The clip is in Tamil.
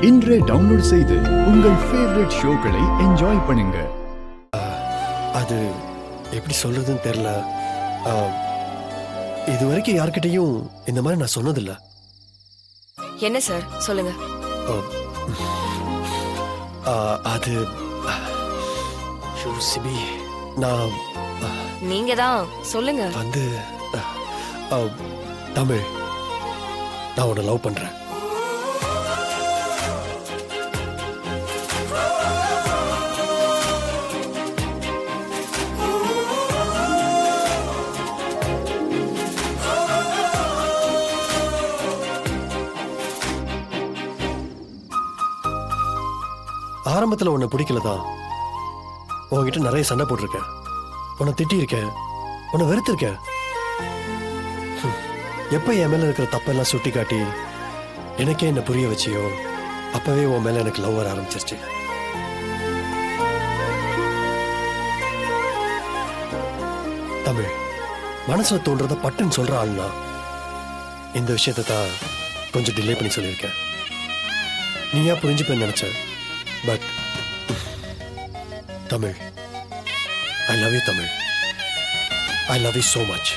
இன்றே டவுன்லோட் செய்து உங்கள் ஃபேவரட் ஷோக்களை என்ஜாய் பண்ணுங்க. அது எப்படி சொல்றதுன்னு தெரியல. இது வரைக்கும் யார்கிட்டையும் இந்த மாதிரி நான் சொன்னதில்ல. என்ன சார் சொல்லுங்க. அது சிபி, நான் நீங்க தான் சொல்லுங்க. வந்து தமிழ், நான் உன்னை லவ் பண்றேன். ஆரம்பத்தில் உன்னை பிடிக்கலதான், உன்கிட்ட நிறைய சண்டை போட்டிருக்கேன், உன்னை திட்டியிருக்கேன், உன்னை வெறுத்திருக்கேன். எப்ப என் மேல இருக்கிற தப்பெல்லாம் சுட்டி காட்டி எனக்கே என்ன புரிய வச்சியோ அப்பவே உன் மேல எனக்கு லவ் வர ஆரம்பிச்சிருச்சு. தமிழ், மனசுல தோன்றத பட்டுன்னு சொல்ற ஆள்னா இந்த விஷயத்தை தான் கொஞ்சம் டிலே பண்ணி சொல்லியிருக்கேன். நீயா புரிஞ்சுப்பேன்னு நினைச்சேன். But Tamil, I love you, Tamil. I love you so much.